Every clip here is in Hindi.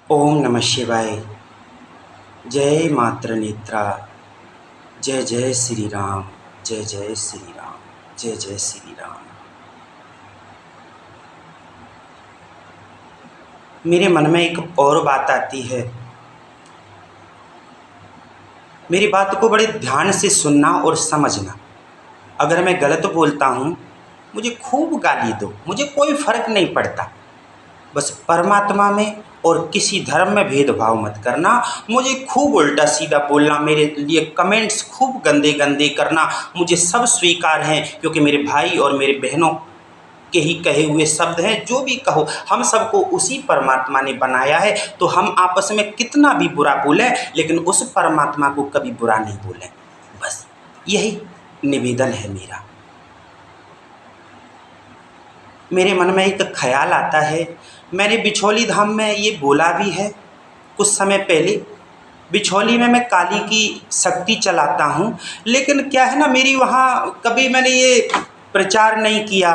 ओम नमः शिवाय। जय मात्र नेत्रा। जय जय श्री राम। जय जय श्री राम। जय जय श्री राम। मेरे मन में एक और बात आती है। मेरी बात को बड़े ध्यान से सुनना और समझना। अगर मैं गलत बोलता हूँ मुझे खूब गाली दो, मुझे कोई फ़र्क नहीं पड़ता। बस परमात्मा में और किसी धर्म में भेदभाव मत करना। मुझे खूब उल्टा सीधा बोलना, मेरे लिए कमेंट्स खूब गंदे गंदे करना, मुझे सब स्वीकार हैं, क्योंकि मेरे भाई और मेरे बहनों के ही कहे हुए शब्द हैं। जो भी कहो, हम सबको उसी परमात्मा ने बनाया है, तो हम आपस में कितना भी बुरा बोलें लेकिन उस परमात्मा को कभी बुरा नहीं बोलें। बस यही निवेदन है मेरा। मेरे मन में एक ख्याल आता है। मैंने बिछौली धाम में ये बोला भी है कुछ समय पहले। बिछौली में मैं काली की शक्ति चलाता हूँ, लेकिन क्या है ना, मेरी वहाँ कभी मैंने ये प्रचार नहीं किया।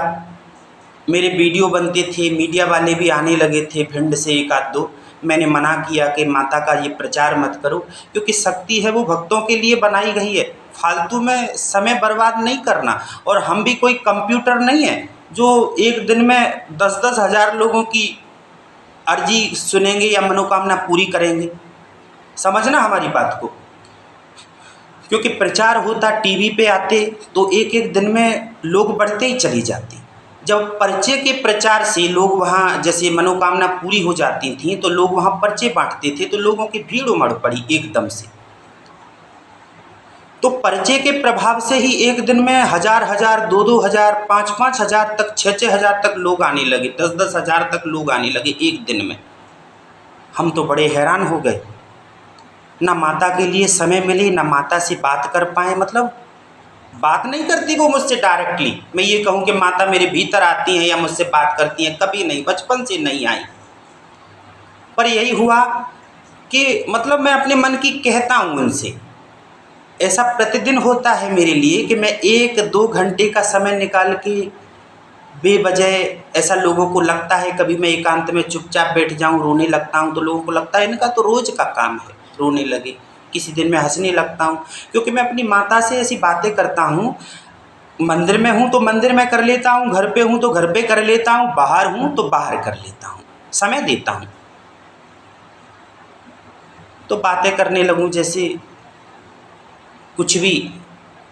मेरे वीडियो बनते थे, मीडिया वाले भी आने लगे थे भिंड से एक आध दो। मैंने मना किया कि माता का ये प्रचार मत करो, क्योंकि शक्ति है वो भक्तों के लिए बनाई गई है। फालतू में समय बर्बाद नहीं करना। और हम भी कोई कंप्यूटर नहीं है जो एक दिन में 10-10 हज़ार लोगों की अर्जी सुनेंगे या मनोकामना पूरी करेंगे। समझना हमारी बात को। क्योंकि प्रचार होता, टीवी पे आते तो एक एक दिन में लोग बढ़ते ही चली जाते। जब पर्चे के प्रचार से लोग वहाँ जैसे मनोकामना पूरी हो जाती थी तो लोग वहाँ पर्चे बांटते थे, तो लोगों की भीड़ उमड़ पड़ी एकदम से। तो पर्चे के प्रभाव से ही एक दिन में 1000-1000, 2-2 हज़ार, 5-5 हज़ार तक, 6-6 हज़ार तक लोग आने लगे, 10-10 हज़ार तक लोग आने लगे एक दिन में। हम तो बड़े हैरान हो गए। ना माता के लिए समय मिले, ना माता से बात कर पाए। मतलब बात नहीं करती वो मुझसे डायरेक्टली, मैं ये कहूँ कि माता मेरे भीतर आती हैं या मुझसे बात करती हैं, कभी नहीं, बचपन से नहीं आई। पर यही हुआ कि मतलब मैं अपने मन की कहता हूँ उनसे। ऐसा प्रतिदिन होता है मेरे लिए कि मैं 1-2 घंटे का समय निकाल के बेवजह, ऐसा लोगों को लगता है, कभी मैं एकांत में चुपचाप बैठ जाऊं, रोने लगता हूं, तो लोगों को लगता है इनका तो रोज़ का काम है रोने लगे। किसी दिन मैं हंसने लगता हूं, क्योंकि मैं अपनी माता से ऐसी बातें करता हूं। मंदिर में हूं तो मंदिर में कर लेता हूं, घर पे हूं तो घर पे कर लेता हूं, बाहर हूं तो बाहर कर लेता हूं, समय देता हूं। तो बातें करने लगूं जैसे कुछ भी,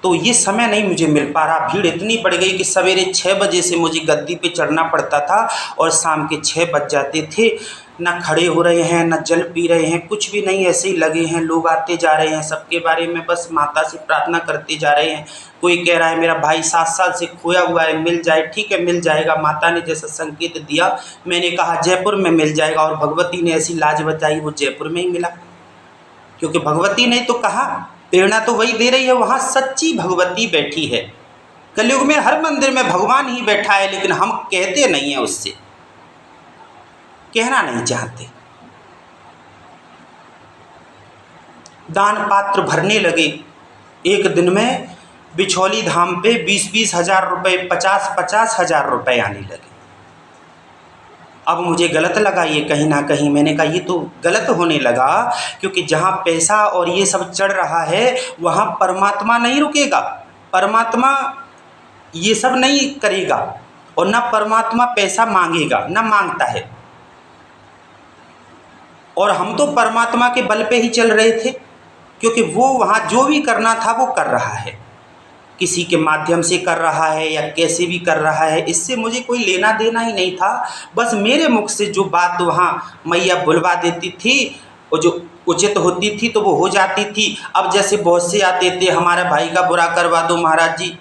तो ये समय नहीं मुझे मिल पा रहा। भीड़ इतनी बढ़ गई कि सवेरे 6 बजे से मुझे गद्दी पे चढ़ना पड़ता था और शाम के 6 बज जाते थे। ना खड़े हो रहे हैं, ना जल पी रहे हैं, कुछ भी नहीं, ऐसे ही लगे हैं। लोग आते जा रहे हैं, सबके बारे में बस माता से प्रार्थना करते जा रहे हैं। कोई कह रहा है मेरा भाई 7 साल से खोया हुआ है, मिल जाए। ठीक है, मिल जाएगा, माता ने जैसा संकेत दिया। मैंने कहा जयपुर में मिल जाएगा, और भगवती ने ऐसी लाज बताई, वो जयपुर में ही मिला। क्योंकि भगवती ने तो कहा, प्रेरणा तो वही दे रही है, वहाँ सच्ची भगवती बैठी है। कलयुग में हर मंदिर में भगवान ही बैठा है, लेकिन हम कहते नहीं हैं, उससे कहना नहीं चाहते। दान पात्र भरने लगे। एक दिन में बिछौली धाम पे 20-20 हज़ार रुपये, 50-50 हज़ार रुपये आने लगे। अब मुझे गलत लगा ये कहीं ना कहीं। मैंने कहा ये तो गलत होने लगा, क्योंकि जहाँ पैसा और ये सब चढ़ रहा है वहाँ परमात्मा नहीं रुकेगा। परमात्मा ये सब नहीं करेगा, और ना परमात्मा पैसा मांगेगा, ना मांगता है। और हम तो परमात्मा के बल पे ही चल रहे थे, क्योंकि वो वहाँ जो भी करना था वो कर रहा है। किसी के माध्यम से कर रहा है या कैसे भी कर रहा है, इससे मुझे कोई लेना देना ही नहीं था। बस मेरे मुख से जो बात वहाँ मैया बुलवा देती थी और जो उचित होती थी तो वो हो जाती थी। अब जैसे बहुत से आते थे, हमारे भाई का बुरा करवा दो महाराज जी,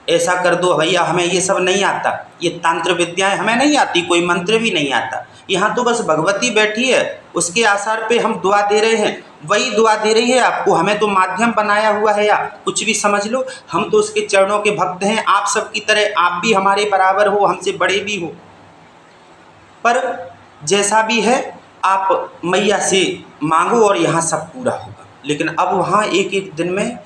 ऐसा कर दो भैया, हमें ये सब नहीं आता, ये तंत्र विद्याएं हमें नहीं आती, कोई मंत्र भी नहीं आता। यहाँ तो बस भगवती बैठी है, उसके आसार पे हम दुआ दे रहे हैं, वही दुआ दे रही है आपको। हमें तो माध्यम बनाया हुआ है, या कुछ भी समझ लो, हम तो उसके चरणों के भक्त हैं। आप सबकी तरह आप भी हमारे बराबर हो, हमसे बड़े भी हो। पर जैसा भी है आप मैया से मांगो और यहाँ सब पूरा होगा। लेकिन अब वहाँ एक एक दिन में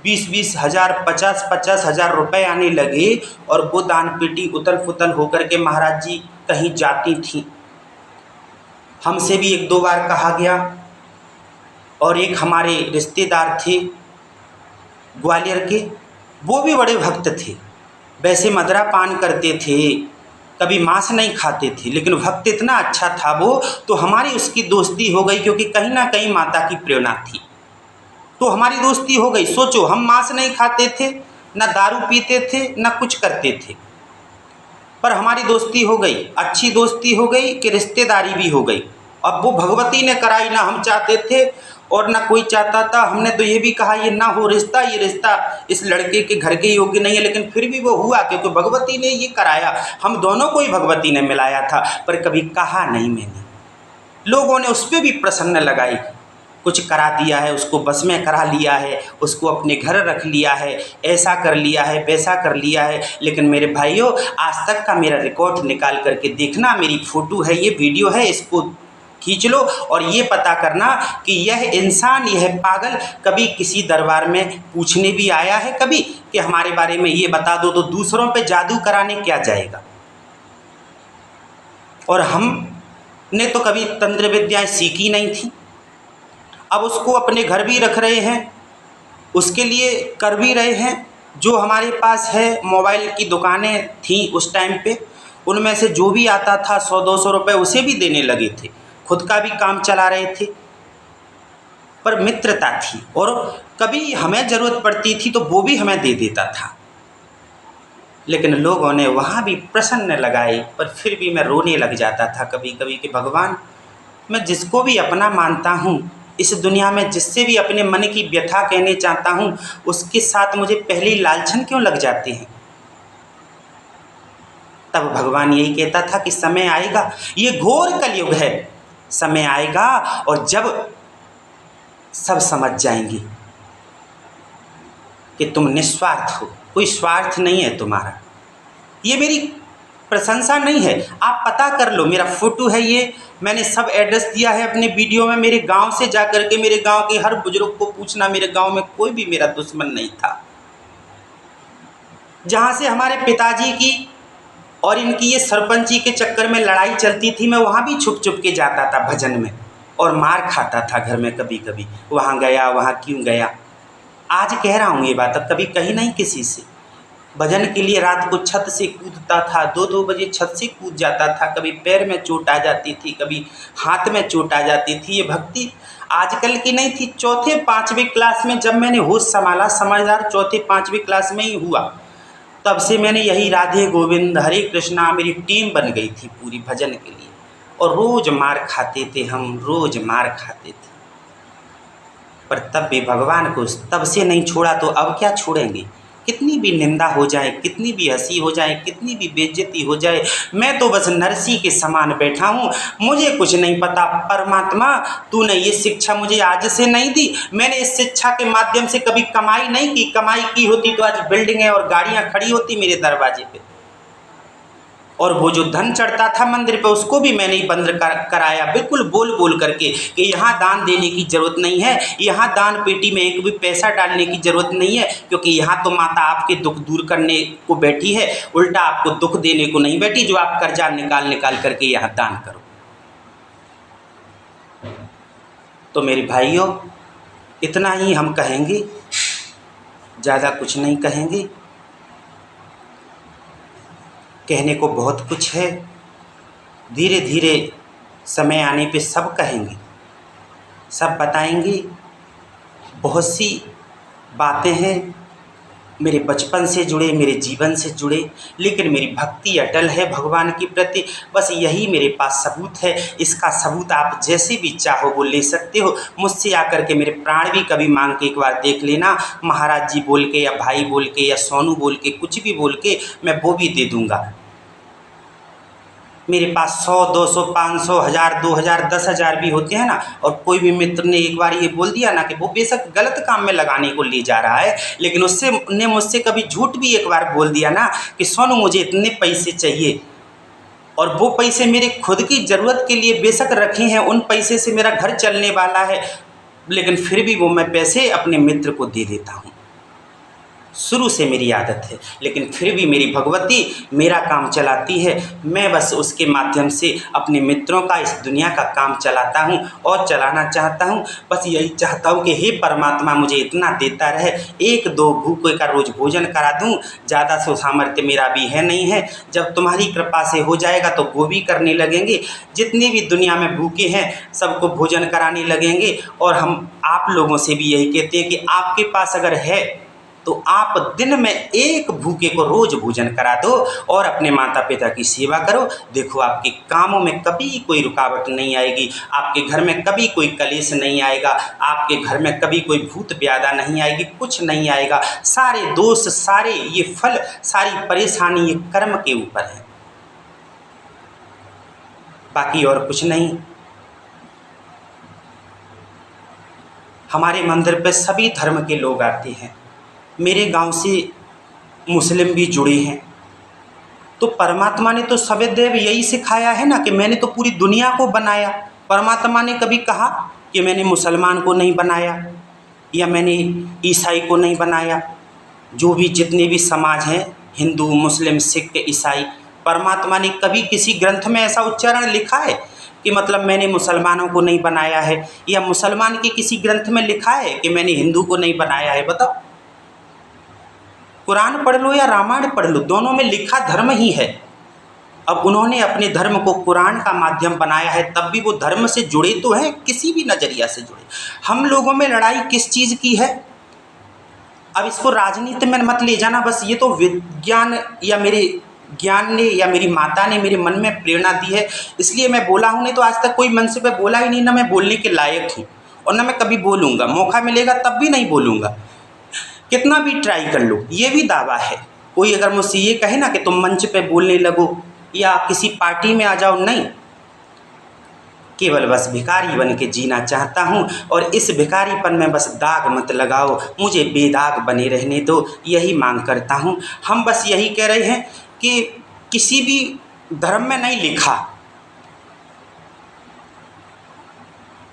20-20 हज़ार, 50-50 हज़ार रुपये आने लगे, और वो दान पेटी उतल फुतल होकर के महाराज जी कहीं जाती थी। हमसे भी एक दो बार कहा गया। और एक हमारे रिश्तेदार थे ग्वालियर के, वो भी बड़े भक्त थे, वैसे मदरा पान करते थे, कभी मांस नहीं खाते थे, लेकिन भक्त इतना अच्छा था वो, तो हमारी उसकी दोस्ती हो गई, क्योंकि कहीं ना कहीं माता की प्रेरणा थी, तो हमारी दोस्ती हो गई। सोचो, हम मांस नहीं खाते थे, ना दारू पीते थे, ना कुछ करते थे, पर हमारी दोस्ती हो गई, अच्छी दोस्ती हो गई कि रिश्तेदारी भी हो गई। अब वो भगवती ने कराई, ना हम चाहते थे और ना कोई चाहता था। हमने तो ये भी कहा ये ना हो रिश्ता, ये रिश्ता इस लड़के के घर के योग्य नहीं है, लेकिन फिर भी वो हुआ क्योंकि भगवती ने ये कराया। हम दोनों को ही भगवती ने मिलाया था, पर कभी कहा नहीं मैंने। लोगों ने उस पर भी प्रसन्न लगाई, कुछ करा दिया है, उसको बस में करा लिया है, उसको अपने घर रख लिया है, ऐसा कर लिया है, वैसा कर लिया है। लेकिन मेरे भाइयों, आज तक का मेरा रिकॉर्ड निकाल करके देखना, मेरी फ़ोटो है, ये वीडियो है, इसको खींच लो और ये पता करना कि यह इंसान, यह पागल कभी किसी दरबार में पूछने भी आया है कभी कि हमारे बारे में ये बता दो, तो दूसरों पे जादू कराने क्या जाएगा। और हमने तो कभी तंत्र विद्याएँ सीखी नहीं थी, अब उसको अपने घर भी रख रहे हैं, उसके लिए कर भी रहे हैं। जो हमारे पास है मोबाइल की दुकानें थी उस टाइम पे, उनमें से जो भी आता था 100-200 रुपये उसे भी देने लगे थे, खुद का भी काम चला रहे थे, पर मित्रता थी। और कभी हमें ज़रूरत पड़ती थी तो वो भी हमें दे देता था। लेकिन लोगों ने वहाँ भी प्रसन्न लगाई, पर फिर भी मैं रोने लग जाता था कभी कभी कि भगवान, मैं जिसको भी अपना मानता हूँ इस दुनिया में, जिससे भी अपने मन की व्यथा कहने चाहता हूँ, उसके साथ मुझे पहले ही लालछन क्यों लग जाते हैं। तब भगवान यही कहता था कि समय आएगा, ये घोर कलयुग है, समय आएगा और जब सब समझ जाएंगे कि तुम निस्वार्थ हो, कोई स्वार्थ नहीं है तुम्हारा। ये मेरी प्रशंसा नहीं है, आप पता कर लो, मेरा फ़ोटो है ये, मैंने सब एड्रेस दिया है अपने वीडियो में। मेरे गांव से जा कर के मेरे गांव के हर बुजुर्ग को पूछना, मेरे गांव में कोई भी मेरा दुश्मन नहीं था। जहाँ से हमारे पिताजी की और इनकी ये सरपंची के चक्कर में लड़ाई चलती थी, मैं वहाँ भी छुप छुप के जाता था भजन में, और मार खाता था घर में कभी कभी, वहाँ गया, वहाँ क्यों गया। आज कह रहा हूँ ये बात, अब कभी कही नहीं किसी से। भजन के लिए रात को छत से कूदता था, 2-2 बजे छत से कूद जाता था, कभी पैर में चोट आ जाती थी, कभी हाथ में चोट आ जाती थी। ये भक्ति आजकल की नहीं थी। 4-5वीं क्लास में जब मैंने होश संभाला, समझदार 4-5वीं क्लास में ही हुआ, तब से मैंने यही राधे गोविंद हरे कृष्णा, मेरी टीम बन गई थी पूरी भजन के लिए। और रोज़ मार खाते थे हम, रोज़ मार खाते थे, पर तब भी भगवान को तब से नहीं छोड़ा, तो अब क्या छोड़ेंगे। कितनी भी निंदा हो जाए, कितनी भी हंसी हो जाए, कितनी भी बेइज्जती हो जाए, मैं तो बस नरसी के समान बैठा हूँ। मुझे कुछ नहीं पता। परमात्मा, तूने ये शिक्षा मुझे आज से नहीं दी। मैंने इस शिक्षा के माध्यम से कभी कमाई नहीं की। कमाई की होती तो आज बिल्डिंगें और गाड़ियाँ खड़ी होती मेरे दरवाजे पे। और वो जो धन चढ़ता था मंदिर पे, उसको भी मैंने ही बंद कराया, बिल्कुल बोल बोल करके कि यहाँ दान देने की ज़रूरत नहीं है, यहाँ दान पेटी में एक भी पैसा डालने की ज़रूरत नहीं है, क्योंकि यहाँ तो माता आपके दुख दूर करने को बैठी है, उल्टा आपको दुख देने को नहीं बैठी, जो आप कर्जा निकाल निकाल करके यहाँ दान करो। तो मेरे भाइयों, इतना ही हम कहेंगे, ज़्यादा कुछ नहीं कहेंगे। कहने को बहुत कुछ है, धीरे धीरे समय आने पे सब कहेंगे, सब बताएंगे। बहुत सी बातें हैं मेरे बचपन से जुड़े, मेरे जीवन से जुड़े, लेकिन मेरी भक्ति अटल है भगवान के प्रति। बस यही मेरे पास सबूत है। इसका सबूत आप जैसे भी चाहो वो ले सकते हो। मुझसे आकर के मेरे प्राण भी कभी मांग के एक बार देख लेना, महाराज जी बोल के या भाई बोल के या सोनू बोल के, कुछ भी बोल के, मैं वो भी दे दूँगा। मेरे पास 100, 200, 500, 1000, 2000, 10,000 भी होते हैं ना। और कोई भी मित्र ने एक बार ये बोल दिया ना कि वो बेशक गलत काम में लगाने को ले जा रहा है, लेकिन उससे ने मुझसे कभी झूठ भी एक बार बोल दिया ना कि सोनू मुझे इतने पैसे चाहिए, और वो पैसे मेरे खुद की ज़रूरत के लिए बेशक रखे हैं, उन पैसे से मेरा घर चलने वाला है, लेकिन फिर भी वो मैं पैसे अपने मित्र को दे देता हूँ। शुरू से मेरी आदत है, लेकिन फिर भी मेरी भगवती मेरा काम चलाती है। मैं बस उसके माध्यम से अपने मित्रों का, इस दुनिया का काम चलाता हूँ और चलाना चाहता हूँ। बस यही चाहता हूँ कि हे परमात्मा मुझे इतना देता रहे, एक दो भूखे का रोज़ भोजन करा दूँ। ज़्यादा सो सामर्थ्य मेरा भी है नहीं है, जब तुम्हारी कृपा से हो जाएगा तो वो भी करने लगेंगे। जितने भी दुनिया में भूखे हैं सबको भोजन कराने लगेंगे। और हम आप लोगों से भी यही कहते हैं कि आपके पास अगर है तो आप दिन में एक भूखे को रोज़ भोजन करा दो और अपने माता पिता की सेवा करो। देखो आपके कामों में कभी कोई रुकावट नहीं आएगी, आपके घर में कभी कोई कलेश नहीं आएगा, आपके घर में कभी कोई भूत ब्याधा नहीं आएगी, कुछ नहीं आएगा। सारे दोष, सारे ये फल, सारी परेशानी ये कर्म के ऊपर है, बाकी और कुछ नहीं। हमारे मंदिर पे सभी धर्म के लोग आते हैं, मेरे गांव से मुस्लिम भी जुड़े हैं। तो परमात्मा ने तो सदैव यही सिखाया है ना कि मैंने तो पूरी दुनिया को बनाया। परमात्मा ने कभी कहा कि मैंने मुसलमान को नहीं बनाया या मैंने ईसाई को नहीं बनाया। जो भी जितने भी समाज हैं, हिंदू, मुस्लिम, सिख, ईसाई, परमात्मा ने कभी किसी ग्रंथ में ऐसा उच्चारण लिखा है कि मतलब मैंने मुसलमानों को नहीं बनाया है, या मुसलमान के किसी ग्रंथ में लिखा है कि मैंने हिंदू को नहीं बनाया है? बताओ। कुरान पढ़ लो या रामायण पढ़ लो, दोनों में लिखा धर्म ही है। अब उन्होंने अपने धर्म को कुरान का माध्यम बनाया है, तब भी वो धर्म से जुड़े तो हैं, किसी भी नज़रिया से जुड़े। हम लोगों में लड़ाई किस चीज़ की है? अब इसको राजनीति में मत ले जाना, बस ये तो विज्ञान या मेरे ज्ञान ने या मेरी माता ने मेरे मन में प्रेरणा दी है, इसलिए मैं बोला हूँ। नहीं तो आज तक कोई मंच पे बोला ही नहीं, ना मैं बोलने के लायक हूँ और ना मैं कभी बोलूँगा। मौका मिलेगा तब भी नहीं बोलूँगा, कितना भी ट्राई कर लो। ये भी दावा है, कोई अगर मुझसे ये कहे ना कि तुम मंच पे बोलने लगो या किसी पार्टी में आ जाओ, नहीं, केवल बस भिखारी बन के जीना चाहता हूँ। और इस भिखारीपन में बस दाग मत लगाओ, मुझे बेदाग बने रहने दो, यही मांग करता हूँ। हम बस यही कह रहे हैं कि किसी भी धर्म में नहीं लिखा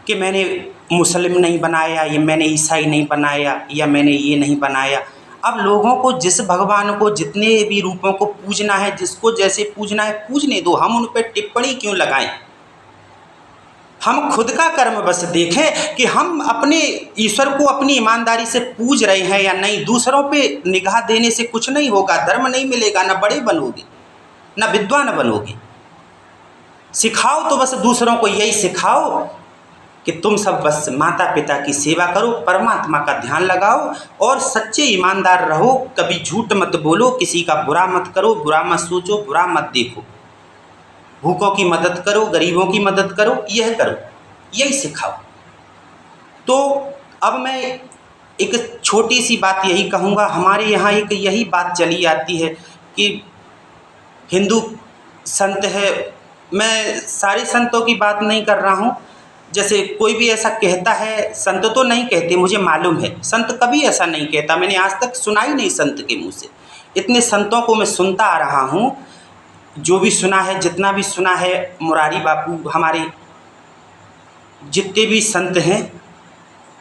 कि मैंने मुस्लिम नहीं बनाया, या मैंने ईसाई नहीं बनाया, या मैंने ये नहीं बनाया। अब लोगों को जिस भगवान को, जितने भी रूपों को पूजना है, जिसको जैसे पूजना है पूजने दो, हम उन पर टिप्पणी क्यों लगाएं? हम खुद का कर्म बस देखें कि हम अपने ईश्वर को अपनी ईमानदारी से पूज रहे हैं या नहीं। दूसरों पे निगाह देने से कुछ नहीं होगा, धर्म नहीं मिलेगा, ना बड़े बनोगे, ना विद्वान बनोगे। सिखाओ तो बस दूसरों को यही सिखाओ कि तुम सब बस माता पिता की सेवा करो, परमात्मा का ध्यान लगाओ और सच्चे ईमानदार रहो। कभी झूठ मत बोलो, किसी का बुरा मत करो, बुरा मत सोचो, बुरा मत देखो, भूखों की मदद करो, गरीबों की मदद करो, यह करो, यही सिखाओ। तो अब मैं एक छोटी सी बात यही कहूँगा, हमारे यहाँ एक यही बात चली आती है कि हिंदू संत है। मैं सारे संतों की बात नहीं कर रहा हूँ, जैसे कोई भी ऐसा कहता है, संत तो नहीं कहते, मुझे मालूम है, संत कभी ऐसा नहीं कहता, मैंने आज तक सुना ही नहीं संत के मुँह से। इतने संतों को मैं सुनता आ रहा हूँ, जो भी सुना है, जितना भी सुना है, मुरारी बापू, हमारे जितने भी संत हैं,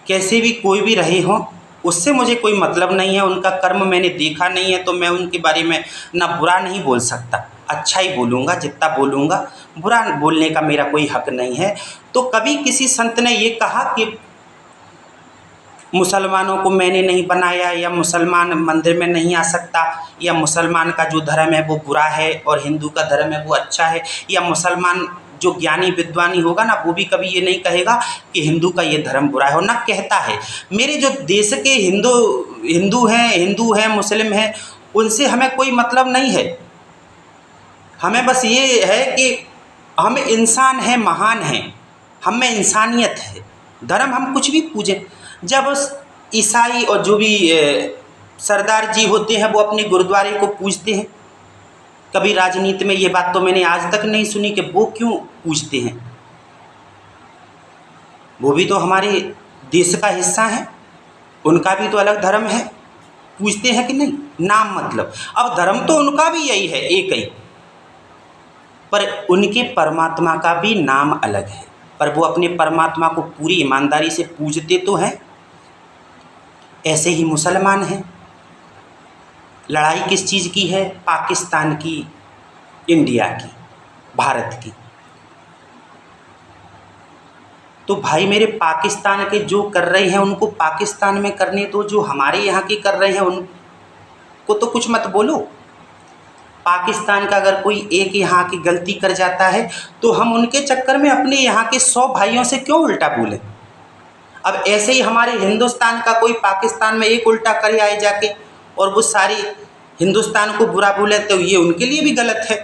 कैसे भी कोई भी रहे हों, उससे मुझे कोई मतलब नहीं है। उनका कर्म मैंने देखा नहीं है, तो मैं उनके बारे में ना बुरा नहीं बोल सकता, अच्छा ही बोलूँगा, जितना बोलूँगा। बुरा बोलने का मेरा कोई हक नहीं है। तो कभी किसी संत ने ये कहा कि मुसलमानों को मैंने नहीं बनाया, या मुसलमान मंदिर में नहीं आ सकता, या मुसलमान का जो धर्म है वो बुरा है और हिंदू का धर्म है वो अच्छा है, या मुसलमान जो ज्ञानी विद्वानी होगा ना, वो भी कभी ये नहीं कहेगा कि हिंदू का ये धर्म बुरा है, और ना कहता है। मेरे जो देश के हिंदू हैं, मुस्लिम हैं, उनसे हमें कोई मतलब नहीं है। हमें बस ये है कि हम इंसान हैं, महान हैं, हम में इंसानियत है। धर्म हम कुछ भी पूजें। जब ईसाई और जो भी सरदार जी होते हैं वो अपने गुरुद्वारे को पूजते हैं, कभी राजनीति में ये बात तो मैंने आज तक नहीं सुनी कि वो क्यों पूजते हैं। वो भी तो हमारे देश का हिस्सा है, उनका भी तो अलग धर्म है, पूजते हैं कि नहीं? नाम मतलब, अब धर्म तो उनका भी यही है, एक ही, पर उनके परमात्मा का भी नाम अलग है। पर वो अपने परमात्मा को पूरी ईमानदारी से पूजते तो हैं। ऐसे ही मुसलमान हैं, लड़ाई किस चीज़ की है? पाकिस्तान की, इंडिया की, भारत की। तो भाई मेरे, पाकिस्तान के जो कर रहे हैं उनको पाकिस्तान में करने दो, जो हमारे यहाँ के कर रहे हैं उनको तो कुछ मत बोलो। पाकिस्तान का अगर कोई एक यहाँ की गलती कर जाता है तो हम उनके चक्कर में अपने यहाँ के 100 भाइयों से क्यों उल्टा बोलें? अब ऐसे ही हमारे हिंदुस्तान का कोई पाकिस्तान में एक उल्टा करे आए जाके और वो सारे हिंदुस्तान को बुरा बोले, तो ये उनके लिए भी गलत है।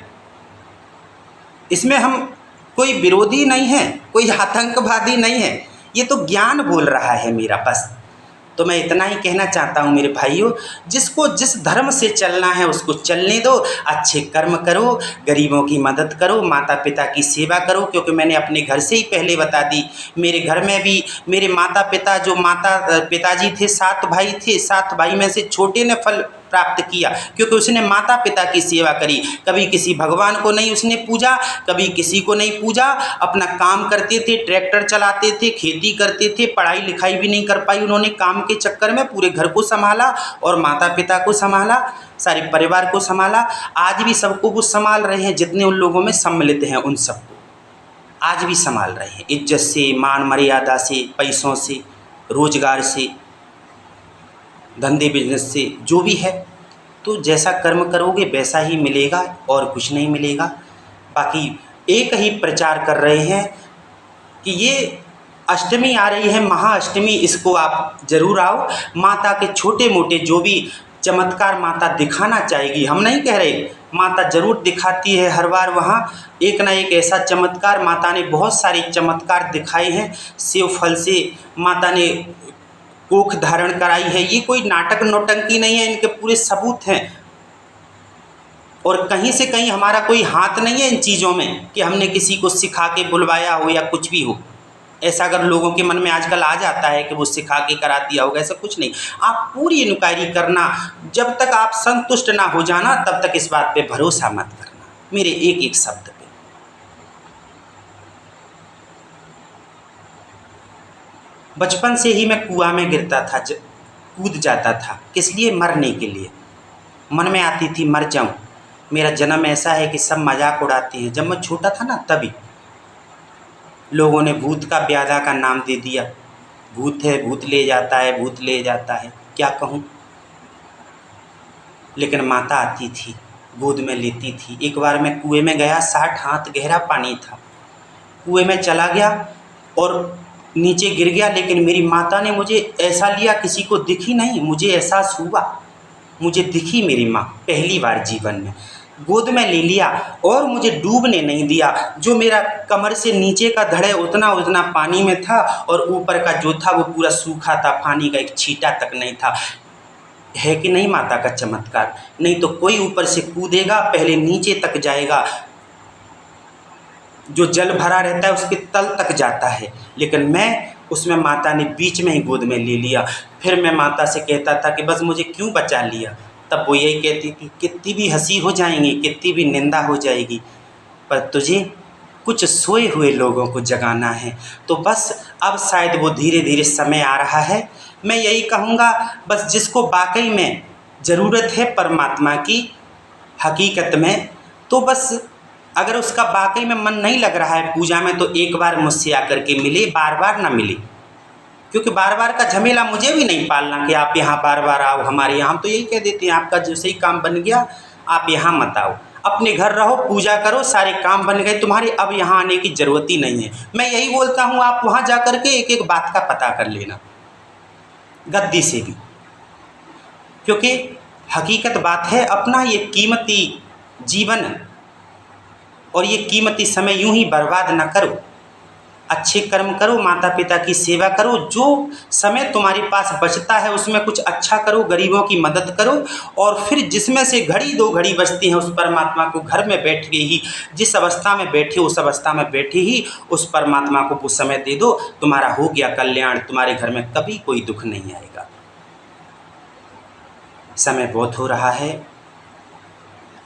इसमें हम कोई विरोधी नहीं है, कोई आतंकवादी नहीं है, ये तो ज्ञान बोल रहा है मेरा बस। तो मैं इतना ही कहना चाहता हूँ मेरे भाइयों, जिसको जिस धर्म से चलना है उसको चलने दो, अच्छे कर्म करो, गरीबों की मदद करो, माता पिता की सेवा करो। क्योंकि मैंने अपने घर से ही पहले बता दी, मेरे घर में भी मेरे माता पिता पिताजी थे, 7 भाई थे, 7 भाई में से छोटे ने फल प्राप्त किया, क्योंकि उसने माता पिता की सेवा करी। कभी किसी भगवान को नहीं उसने पूजा, कभी किसी को नहीं पूजा, अपना काम करते थे, ट्रैक्टर चलाते थे, खेती करते थे, पढ़ाई लिखाई भी नहीं कर पाई उन्होंने, काम के चक्कर में पूरे घर को संभाला और माता पिता को संभाला, सारे परिवार को संभाला। आज भी सबको वो संभाल रहे हैं, जितने उन लोगों में सम्मिलित हैं उन सबको आज भी संभाल रहे हैं, इज्जत से, मान मर्यादा से, पैसों से, रोजगार से, धंधे बिजनेस से, जो भी है। तो जैसा कर्म करोगे वैसा ही मिलेगा और कुछ नहीं मिलेगा। बाकी एक ही प्रचार कर रहे हैं कि ये अष्टमी आ रही है, महाअष्टमी, इसको आप ज़रूर आओ। माता के छोटे मोटे जो भी चमत्कार माता दिखाना चाहेगी, हम नहीं कह रहे, माता ज़रूर दिखाती है हर बार। वहाँ एक ना एक ऐसा चमत्कार, माता ने बहुत सारे चमत्कार दिखाए हैं। सेव फल से माता ने कोख धारण कराई है, ये कोई नाटक नौटंकी नहीं है, इनके पूरे सबूत हैं। और कहीं से कहीं हमारा कोई हाथ नहीं है इन चीज़ों में कि हमने किसी को सिखा के बुलवाया हो या कुछ भी हो। ऐसा अगर लोगों के मन में आजकल आ जाता है कि वो सिखा के करा दिया होगा, ऐसा कुछ नहीं। आप पूरी इंक्वायरी करना, जब तक आप संतुष्ट ना हो जाना तब तक इस बात पे भरोसा मत करना, मेरे एक एक शब्द पे। बचपन से ही मैं कुआं में गिरता था, कूद जाता था। किस लिए? मरने के लिए। मन में आती थी मर जाऊं, मेरा जन्म ऐसा है कि सब मजाक उड़ाते हैं। जब मैं छोटा था ना, तभी लोगों ने भूत का ब्याधा का नाम दे दिया, भूत है, भूत ले जाता है, भूत ले जाता है, क्या कहूँ। लेकिन माता आती थी, गोद में लेती थी। एक बार मैं कुएं में गया, 60 हाथ गहरा पानी था, कुएं में चला गया और नीचे गिर गया, लेकिन मेरी माता ने मुझे ऐसा लिया, किसी को दिखी नहीं, मुझे एहसास हुआ, मुझे दिखी मेरी माँ पहली बार जीवन में, गोद में ले लिया और मुझे डूबने नहीं दिया। जो मेरा कमर से नीचे का धड़ है उतना उतना पानी में था और ऊपर का जो था वो पूरा सूखा था, पानी का एक छींटा तक नहीं था। है कि नहीं माता का चमत्कार? नहीं तो कोई ऊपर से कूदेगा, पहले नीचे तक जाएगा, जो जल भरा रहता है उसके तल तक जाता है, लेकिन मैं उसमें माता ने बीच में ही गोद में ले लिया। फिर मैं माता से कहता था कि बस मुझे क्यों बचा लिया, तब वो यही कहती थी, कितनी भी हंसी हो जाएंगी, कितनी भी निंदा हो जाएगी, पर तुझे कुछ सोए हुए लोगों को जगाना है। तो बस अब शायद वो धीरे धीरे समय आ रहा है। मैं यही कहूँगा, बस जिसको वाकई में ज़रूरत है परमात्मा की हकीकत में, तो बस अगर उसका वाकई में मन नहीं लग रहा है पूजा में, तो एक बार मुझसे आकर के मिले, बार बार ना मिले, क्योंकि बार बार का झमेला मुझे भी नहीं पालना कि आप यहाँ बार बार आओ हमारे यहाँ। हम तो यही कह देते हैं, आपका जो सही काम बन गया आप यहाँ मत आओ, अपने घर रहो, पूजा करो, सारे काम बन गए तुम्हारे, अब यहाँ आने की ज़रूरत ही नहीं है। मैं यही बोलता हूँ, आप वहाँ जा कर के एक एक बात का पता कर लेना गद्दी से भी, क्योंकि हकीकत बात है, अपना ये कीमती जीवन और ये कीमती समय यूं ही बर्बाद ना करो। अच्छे कर्म करो, माता पिता की सेवा करो, जो समय तुम्हारे पास बचता है उसमें कुछ अच्छा करो, गरीबों की मदद करो, और फिर जिसमें से घड़ी दो घड़ी बचती हैं उस परमात्मा को घर में बैठ के ही, जिस अवस्था में बैठे उस अवस्था में बैठे ही उस परमात्मा को वो समय दे दो। तुम्हारा हो गया कल्याण, तुम्हारे घर में कभी कोई दुख नहीं आएगा। समय बहुत हो रहा है,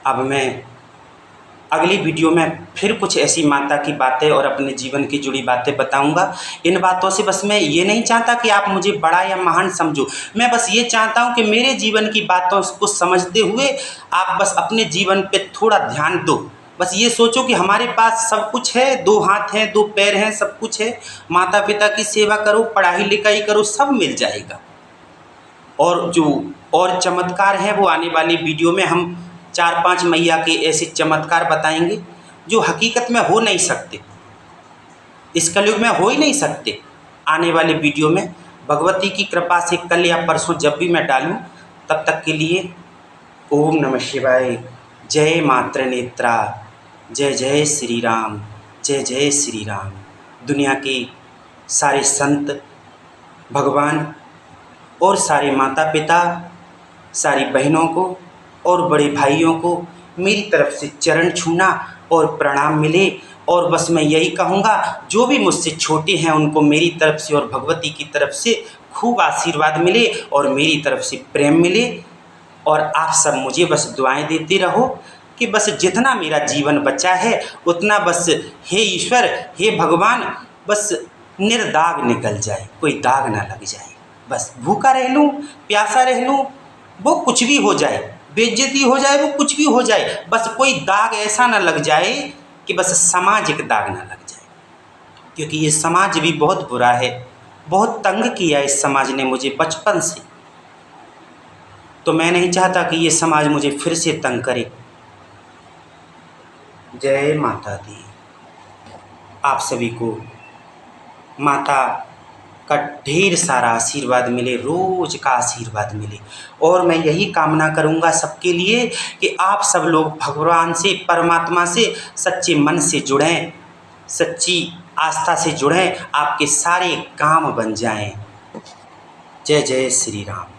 अब मैं अगली वीडियो में फिर कुछ ऐसी माता की बातें और अपने जीवन की जुड़ी बातें बताऊंगा। इन बातों से बस मैं ये नहीं चाहता कि आप मुझे बड़ा या महान समझो, मैं बस ये चाहता हूँ कि मेरे जीवन की बातों को समझते हुए आप बस अपने जीवन पे थोड़ा ध्यान दो। बस ये सोचो कि हमारे पास सब कुछ है, 2 हाथ हैं, 2 पैर हैं, सब कुछ है। माता पिता की सेवा करो, पढ़ाई लिखाई करो, सब मिल जाएगा। और जो और चमत्कार हैं वो आने वाली वीडियो में हम 4-5 मैया के ऐसे चमत्कार बताएंगे जो हकीकत में हो नहीं सकते, इस कलयुग में हो ही नहीं सकते। आने वाले वीडियो में भगवती की कृपा से कल या परसों जब भी मैं डालूं, तब तक के लिए ओम नमः शिवाय। जय मात्र नेत्रा, जय जय श्री राम, जय जय श्री राम। दुनिया के सारे संत, भगवान और सारे माता पिता, सारी बहनों को और बड़े भाइयों को मेरी तरफ से चरण छूना और प्रणाम मिले। और बस मैं यही कहूँगा, जो भी मुझसे छोटे हैं उनको मेरी तरफ से और भगवती की तरफ से खूब आशीर्वाद मिले और मेरी तरफ से प्रेम मिले। और आप सब मुझे बस दुआएं देते रहो कि बस जितना मेरा जीवन बचा है उतना बस हे ईश्वर, हे भगवान, बस निर्दाग निकल जाए, कोई दाग ना लग जाए। बस भूखा रह लूँ, प्यासा रह लूँ, वो कुछ भी हो जाए, बेइज्जती हो जाए, वो कुछ भी हो जाए, बस कोई दाग ऐसा ना लग जाए कि बस सामाजिक दाग ना लग जाए। क्योंकि ये समाज भी बहुत बुरा है, बहुत तंग किया इस समाज ने मुझे बचपन से। तो मैं नहीं चाहता कि ये समाज मुझे फिर से तंग करे। जय माता दी। आप सभी को माता का ढेर सारा आशीर्वाद मिले, रोज का आशीर्वाद मिले। और मैं यही कामना करूँगा सबके लिए कि आप सब लोग भगवान से, परमात्मा से सच्चे मन से जुड़ें, सच्ची आस्था से जुड़ें, आपके सारे काम बन जाएं। जय जय श्री राम।